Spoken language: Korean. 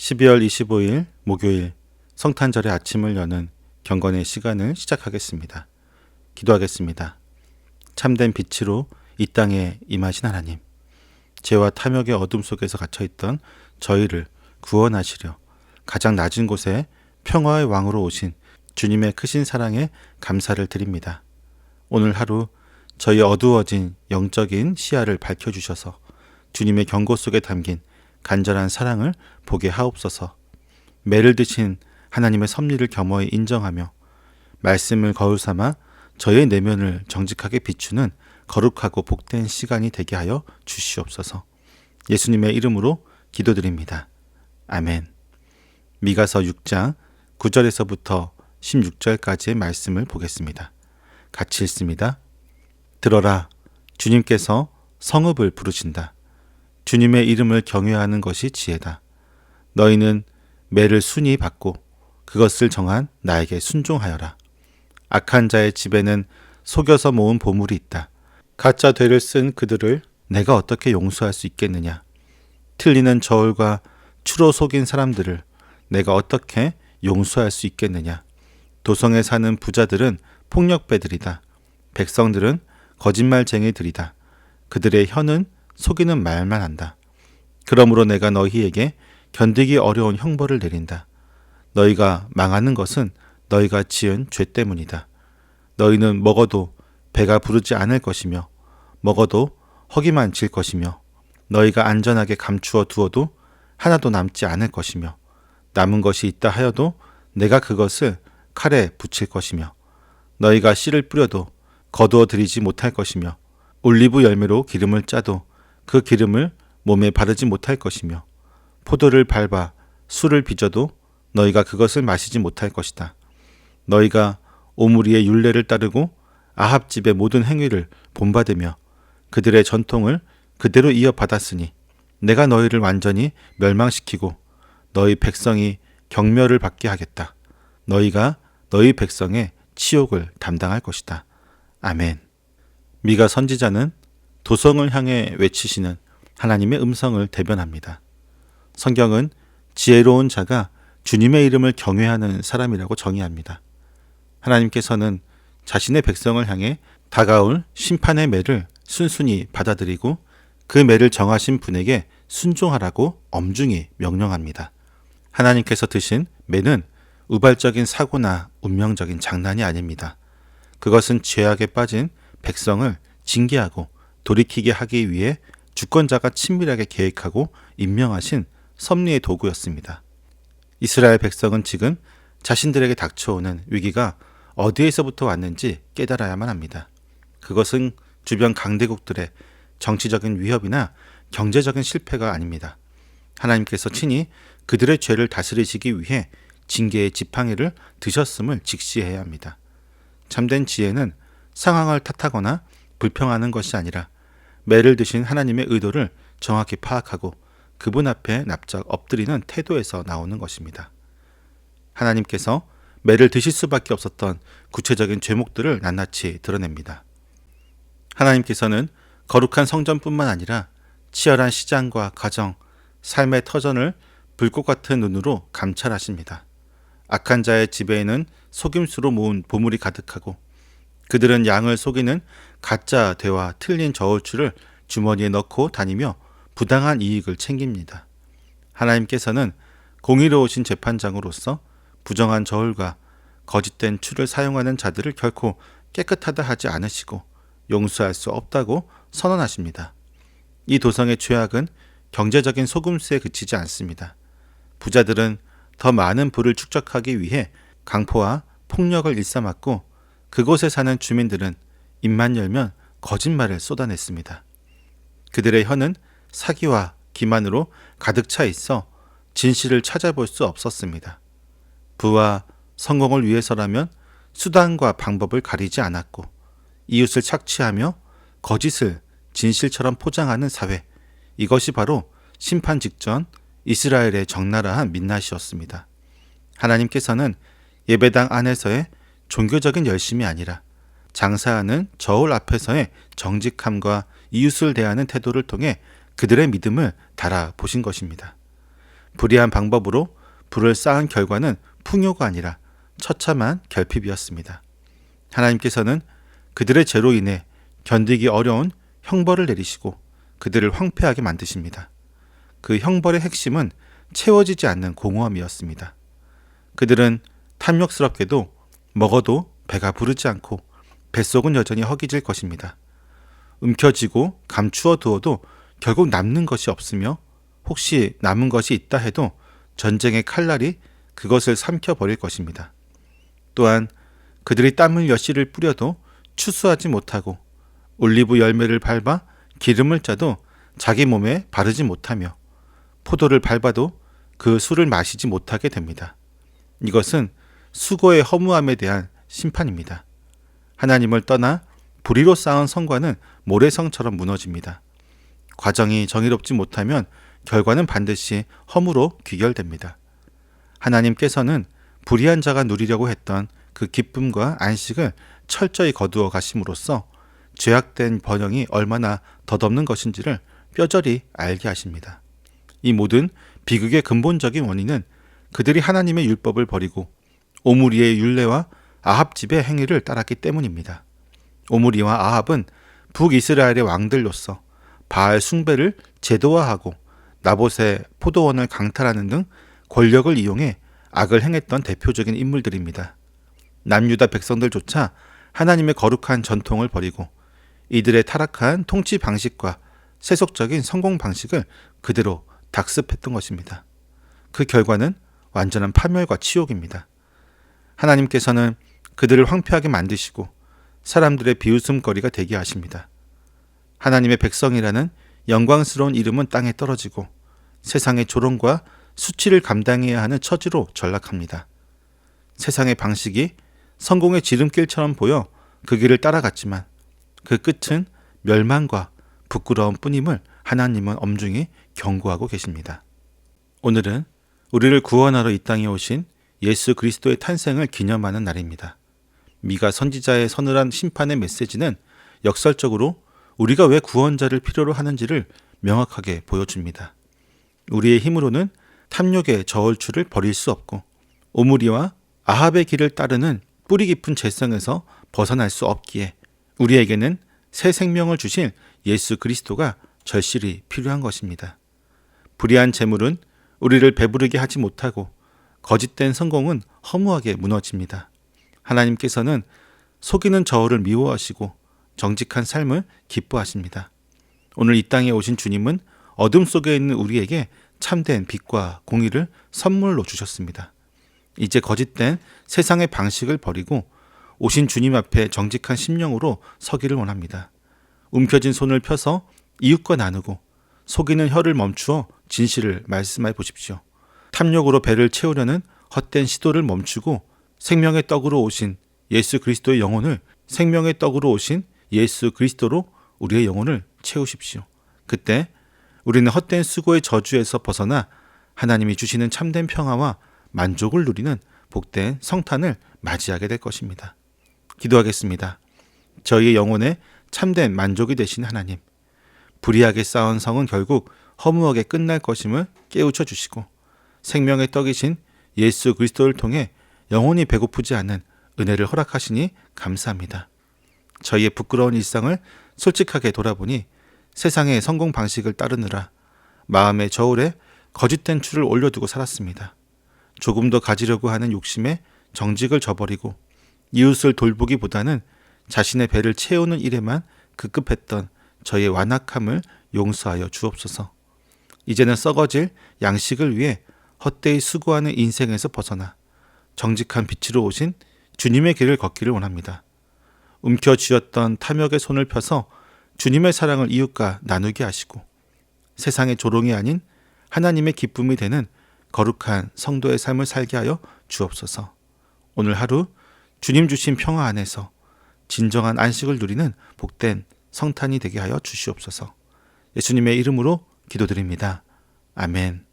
12월 25일 목요일 성탄절의 아침을 여는 경건의 시간을 시작하겠습니다. 기도하겠습니다. 참된 빛으로 이 땅에 임하신 하나님, 죄와 탐욕의 어둠 속에서 갇혀있던 저희를 구원하시려 가장 낮은 곳에 평화의 왕으로 오신 주님의 크신 사랑에 감사를 드립니다. 오늘 하루 저희 어두워진 영적인 시야를 밝혀주셔서 주님의 경고 속에 담긴 간절한 사랑을 보게 하옵소서. 매를 드신 하나님의 섭리를 겸허히 인정하며 말씀을 거울 삼아 저의 내면을 정직하게 비추는 거룩하고 복된 시간이 되게 하여 주시옵소서. 예수님의 이름으로 기도드립니다. 아멘. 미가서 6장 9절에서부터 16절까지의 말씀을 보겠습니다. 같이 읽습니다. 들어라, 주님께서 성읍을 부르신다. 주님의 이름을 경외하는 것이 지혜다. 너희는 매를 순히 받고 그것을 정한 나에게 순종하여라. 악한 자의 집에는 속여서 모은 보물이 있다. 가짜 되를 쓴 그들을 내가 어떻게 용서할 수 있겠느냐. 틀리는 저울과 추로 속인 사람들을 내가 어떻게 용서할 수 있겠느냐. 도성에 사는 부자들은 폭력배들이다. 백성들은 거짓말쟁이들이다. 그들의 혀는 속이는 말만 한다. 그러므로 내가 너희에게 견디기 어려운 형벌을 내린다. 너희가 망하는 것은 너희가 지은 죄 때문이다. 너희는 먹어도 배가 부르지 않을 것이며 먹어도 허기만 질 것이며 너희가 안전하게 감추어 두어도 하나도 남지 않을 것이며 남은 것이 있다 하여도 내가 그것을 칼에 붙일 것이며 너희가 씨를 뿌려도 거두어 들이지 못할 것이며 올리브 열매로 기름을 짜도 그 기름을 몸에 바르지 못할 것이며 포도를 밟아 술을 빚어도 너희가 그것을 마시지 못할 것이다. 너희가 오므리의 율례를 따르고 아합 집의 모든 행위를 본받으며 그들의 전통을 그대로 이어받았으니 내가 너희를 완전히 멸망시키고 너희 백성이 경멸을 받게 하겠다. 너희가 너희 백성의 치욕을 담당할 것이다. 아멘. 미가 선지자는 도성을 향해 외치시는 하나님의 음성을 대변합니다. 성경은 지혜로운 자가 주님의 이름을 경외하는 사람이라고 정의합니다. 하나님께서는 자신의 백성을 향해 다가올 심판의 매를 순순히 받아들이고 그 매를 정하신 분에게 순종하라고 엄중히 명령합니다. 하나님께서 드신 매는 우발적인 사고나 운명적인 장난이 아닙니다. 그것은 죄악에 빠진 백성을 징계하고 돌이키게 하기 위해 주권자가 친밀하게 계획하고 임명하신 섭리의 도구였습니다. 이스라엘 백성은 지금 자신들에게 닥쳐오는 위기가 어디에서부터 왔는지 깨달아야만 합니다. 그것은 주변 강대국들의 정치적인 위협이나 경제적인 실패가 아닙니다. 하나님께서 친히 그들의 죄를 다스리시기 위해 징계의 지팡이를 드셨음을 직시해야 합니다. 참된 지혜는 상황을 탓하거나 불평하는 것이 아니라 매를 드신 하나님의 의도를 정확히 파악하고 그분 앞에 납작 엎드리는 태도에서 나오는 것입니다. 하나님께서 매를 드실 수밖에 없었던 구체적인 죄목들을 낱낱이 드러냅니다. 하나님께서는 거룩한 성전뿐만 아니라 치열한 시장과 가정, 삶의 터전을 불꽃 같은 눈으로 감찰하십니다. 악한 자의 집에는 속임수로 모은 보물이 가득하고 그들은 양을 속이는 가짜 되와 틀린 저울추를 주머니에 넣고 다니며 부당한 이익을 챙깁니다. 하나님께서는 공의로우신 재판장으로서 부정한 저울과 거짓된 추를 사용하는 자들을 결코 깨끗하다 하지 않으시고 용서할 수 없다고 선언하십니다. 이 도성의 죄악은 경제적인 속임수에 그치지 않습니다. 부자들은 더 많은 부를 축적하기 위해 강포와 폭력을 일삼았고 그곳에 사는 주민들은 입만 열면 거짓말을 쏟아냈습니다. 그들의 혀는 사기와 기만으로 가득 차 있어 진실을 찾아볼 수 없었습니다. 부와 성공을 위해서라면 수단과 방법을 가리지 않았고 이웃을 착취하며 거짓을 진실처럼 포장하는 사회, 이것이 바로 심판 직전 이스라엘의 적나라한 민낯이었습니다. 하나님께서는 예배당 안에서의 종교적인 열심이 아니라 장사하는 저울 앞에서의 정직함과 이웃을 대하는 태도를 통해 그들의 믿음을 달아보신 것입니다. 불의한 방법으로 불을 쌓은 결과는 풍요가 아니라 처참한 결핍이었습니다. 하나님께서는 그들의 죄로 인해 견디기 어려운 형벌을 내리시고 그들을 황폐하게 만드십니다. 그 형벌의 핵심은 채워지지 않는 공허함이었습니다. 그들은 탐욕스럽게도 먹어도 배가 부르지 않고 뱃속은 여전히 허기질 것입니다. 움켜쥐고 감추어 두어도 결국 남는 것이 없으며 혹시 남은 것이 있다 해도 전쟁의 칼날이 그것을 삼켜버릴 것입니다. 또한 그들이 땀을 여실을 뿌려도 추수하지 못하고 올리브 열매를 밟아 기름을 짜도 자기 몸에 바르지 못하며 포도를 밟아도 그 술을 마시지 못하게 됩니다. 이것은 수고의 허무함에 대한 심판입니다. 하나님을 떠나 불의로 쌓은 성과는 모래성처럼 무너집니다. 과정이 정의롭지 못하면 결과는 반드시 허무로 귀결됩니다. 하나님께서는 불의한 자가 누리려고 했던 그 기쁨과 안식을 철저히 거두어 가심으로써 죄악된 번영이 얼마나 덧없는 것인지를 뼈저리 알게 하십니다. 이 모든 비극의 근본적인 원인은 그들이 하나님의 율법을 버리고 오므리의 율례와 아합 집의 행위를 따랐기 때문입니다. 오므리와 아합은 북이스라엘의 왕들로서 바알 숭배를 제도화하고 나봇의 포도원을 강탈하는 등 권력을 이용해 악을 행했던 대표적인 인물들입니다. 남유다 백성들조차 하나님의 거룩한 전통을 버리고 이들의 타락한 통치 방식과 세속적인 성공 방식을 그대로 답습했던 것입니다. 그 결과는 완전한 파멸과 치욕입니다. 하나님께서는 그들을 황폐하게 만드시고 사람들의 비웃음거리가 되게 하십니다. 하나님의 백성이라는 영광스러운 이름은 땅에 떨어지고 세상의 조롱과 수치를 감당해야 하는 처지로 전락합니다. 세상의 방식이 성공의 지름길처럼 보여 그 길을 따라갔지만 그 끝은 멸망과 부끄러움 뿐임을 하나님은 엄중히 경고하고 계십니다. 오늘은 우리를 구원하러 이 땅에 오신 예수 그리스도의 탄생을 기념하는 날입니다. 미가 선지자의 서늘한 심판의 메시지는 역설적으로 우리가 왜 구원자를 필요로 하는지를 명확하게 보여줍니다. 우리의 힘으로는 탐욕의 저울추를 버릴 수 없고 오므리와 아합의 길을 따르는 뿌리 깊은 죄성에서 벗어날 수 없기에 우리에게는 새 생명을 주신 예수 그리스도가 절실히 필요한 것입니다. 불의한 재물은 우리를 배부르게 하지 못하고 거짓된 성공은 허무하게 무너집니다. 하나님께서는 속이는 저울을 미워하시고 정직한 삶을 기뻐하십니다. 오늘 이 땅에 오신 주님은 어둠 속에 있는 우리에게 참된 빛과 공의를 선물로 주셨습니다. 이제 거짓된 세상의 방식을 버리고 오신 주님 앞에 정직한 심령으로 서기를 원합니다. 움켜진 손을 펴서 이웃과 나누고 속이는 혀를 멈추어 진실을 말씀해 보십시오. 탐욕으로 배를 채우려는 헛된 시도를 멈추고 생명의 떡으로 오신 예수 그리스도의 영혼을 생명의 떡으로 오신 예수 그리스도로 우리의 영혼을 채우십시오. 그때 우리는 헛된 수고의 저주에서 벗어나 하나님이 주시는 참된 평화와 만족을 누리는 복된 성탄을 맞이하게 될 것입니다. 기도하겠습니다. 저희의 영혼에 참된 만족이 되신 하나님, 불의하게 쌓은 성은 결국 허무하게 끝날 것임을 깨우쳐 주시고 생명의 떡이신 예수 그리스도를 통해 영혼이 배고프지 않는 은혜를 허락하시니 감사합니다. 저희의 부끄러운 일상을 솔직하게 돌아보니 세상의 성공 방식을 따르느라 마음의 저울에 거짓된 추를 올려두고 살았습니다. 조금 더 가지려고 하는 욕심에 정직을 저버리고 이웃을 돌보기보다는 자신의 배를 채우는 일에만 급급했던 저의 완악함을 용서하여 주옵소서. 이제는 썩어질 양식을 위해 헛되이 수고하는 인생에서 벗어나 정직한 빛으로 오신 주님의 길을 걷기를 원합니다. 움켜쥐었던 탐욕의 손을 펴서 주님의 사랑을 이웃과 나누게 하시고 세상의 조롱이 아닌 하나님의 기쁨이 되는 거룩한 성도의 삶을 살게 하여 주옵소서. 오늘 하루 주님 주신 평화 안에서 진정한 안식을 누리는 복된 성탄이 되게 하여 주시옵소서. 예수님의 이름으로 기도드립니다. 아멘.